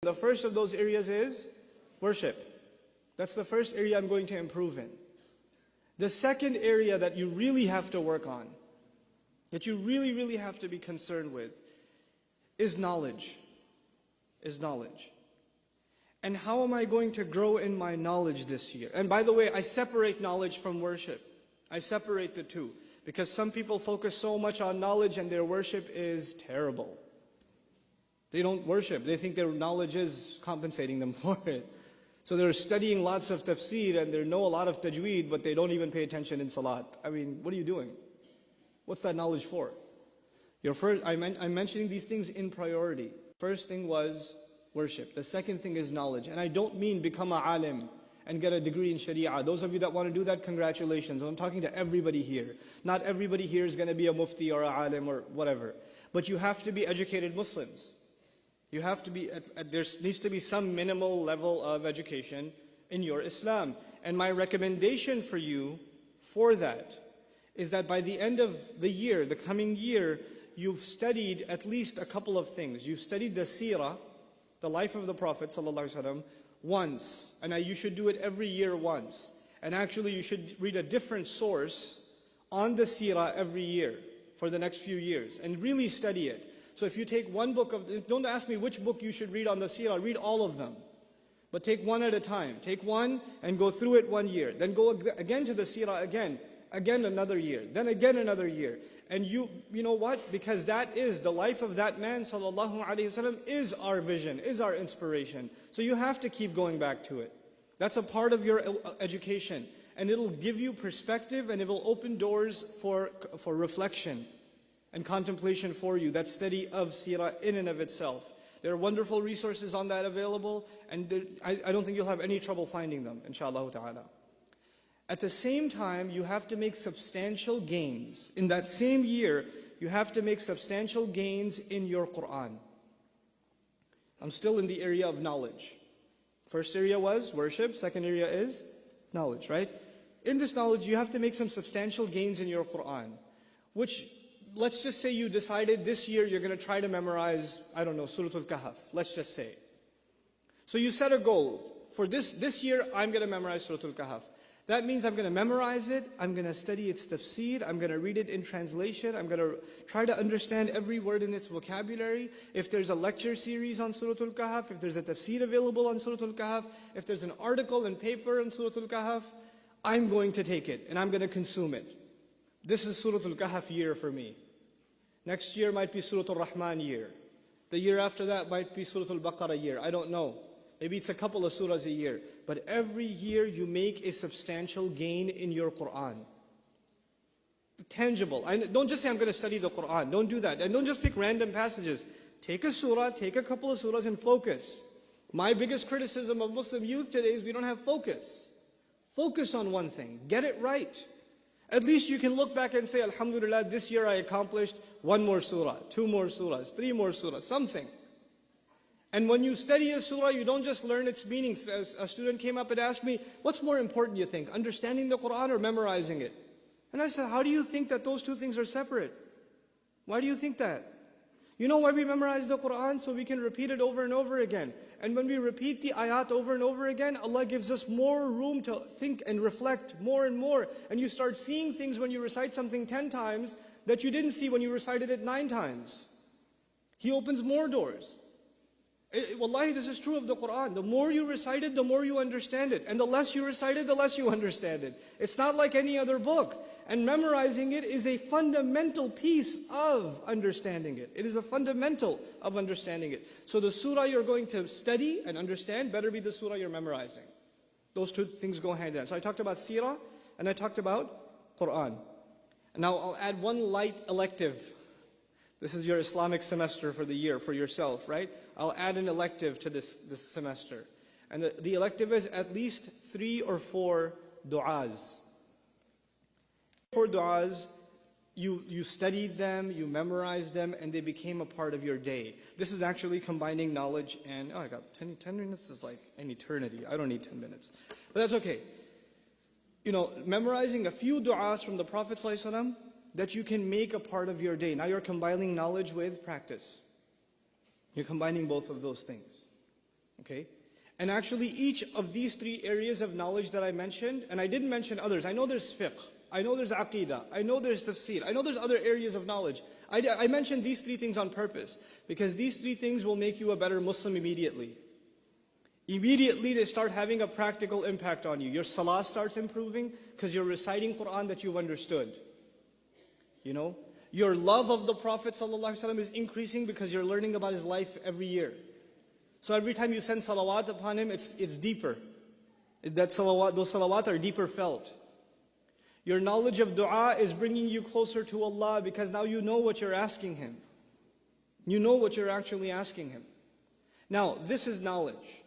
The first of those areas is worship. That's the first area I'm going to improve in. The second area that you really have to work on, that you really have to be concerned with, is knowledge. And how am I going to grow in my knowledge this year? And by the way, I separate knowledge from worship. I separate the two. Because some people focus so much on knowledge and their worship is terrible. They don't worship. They think their knowledge is compensating them for it. So they're studying lots of tafsir and they know a lot of tajweed, but they don't even pay attention in salat. I mean, what are you doing? What's that knowledge for? I'm mentioning these things in priority. First thing was worship. The second thing is knowledge. And I don't mean become a alim and get a degree in sharia. Those of you that want to do that, congratulations. I'm talking to everybody here. Not everybody here is going to be a mufti or a alim or whatever. But you have to be educated Muslims. You have to be, there needs to be some minimal level of education in your Islam. And my recommendation for you for that is that by the end of the year, the coming year, you've studied at least a couple of things. You've studied the seerah, the life of the Prophet ﷺ, once. And you should do it every year once. And actually you should read a different source on the seerah every year for the next few years and really study it. So if you take one book don't ask me which book you should read on the seerah, read all of them. But take one at a time. Take one and go through it 1 year. Then go again to the seerah again another year. Then again another year. And you know what? Because that is the life of that man, sallallahu alaihi wasallam, is our vision, is our inspiration. So you have to keep going back to it. That's a part of your education. And it'll give you perspective and it will open doors for reflection and contemplation for you, that study of seerah in and of itself. There are wonderful resources on that available, and I don't think you'll have any trouble finding them, inshallah ta'ala. At the same time, you have to make substantial gains. In that same year, you have to make substantial gains in your Qur'an. I'm still in the area of knowledge. First area was worship, second area is knowledge, right? In this knowledge, you have to make some substantial gains in your Qur'an, which, let's just say you decided this year you're going to try to memorize, I don't know, Surah Al-Kahf, let's just say. So you set a goal. For this year, I'm going to memorize Surah Al-Kahf. That means I'm going to memorize it, I'm going to study its tafsir, I'm going to read it in translation, I'm going to try to understand every word in its vocabulary. If there's a lecture series on Surah Al-Kahf, if there's a tafsir available on Surah Al-Kahf, if there's an article and paper on Surah Al-Kahf, I'm going to take it and I'm going to consume it. This is Surah Al-Kahf year for me. Next year might be Surah Al-Rahman year. The year after that might be Surah Al-Baqarah year. I don't know. Maybe it's a couple of surahs a year. But every year you make a substantial gain in your Qur'an. Tangible. Don't just say, I'm going to study the Qur'an. Don't do that. And don't just pick random passages. Take a surah, take a couple of surahs and focus. My biggest criticism of Muslim youth today is we don't have focus. Focus on one thing. Get it right. At least you can look back and say, Alhamdulillah, this year I accomplished 1 more surah, 2 more surahs, 3 more surahs, something. And when you study a surah, you don't just learn its meanings. As a student came up and asked me, what's more important, you think, understanding the Qur'an or memorizing it? And I said, how do you think that those two things are separate? Why do you think that? You know why we memorize the Qur'an? So we can repeat it over and over again. And when we repeat the ayat over and over again, Allah gives us more room to think and reflect more and more. And you start seeing things when you recite something 10 times that you didn't see when you recited it 9 times. He opens more doors. Wallahi, this is true of the Qur'an. The more you recite it, the more you understand it. And the less you recite it, the less you understand it. It's not like any other book. And memorizing it is a fundamental piece of understanding it. It is a fundamental of understanding it. So the surah you're going to study and understand better be the surah you're memorizing. Those two things go hand in hand. So I talked about seerah and I talked about Qur'an. And now I'll add one light elective. This is your Islamic semester for the year, for yourself, right? I'll add an elective to this semester. And the elective is at least 3 or 4 du'as. 4 du'as, you studied them, you memorized them, and they became a part of your day. This is actually combining knowledge and, I got 10 minutes is like an eternity. I don't need 10 minutes. But that's okay. You know, memorizing a few du'as from the Prophet ﷺ that you can make a part of your day. Now you're combining knowledge with practice. You're combining both of those things. Okay? And actually each of these three areas of knowledge that I mentioned, and I didn't mention others. I know there's fiqh, I know there's aqidah, I know there's tafsir, I know there's other areas of knowledge. I mentioned these three things on purpose because these three things will make you a better Muslim immediately. Immediately they start having a practical impact on you. Your salah starts improving because you're reciting Quran that you've understood. You know? Your love of the Prophet ﷺ is increasing because you're learning about his life every year. So every time you send salawat upon him, it's deeper. Those salawat are deeper felt. Your knowledge of dua is bringing you closer to Allah because now you know what you're asking Him. You know what you're actually asking Him. Now, this is knowledge.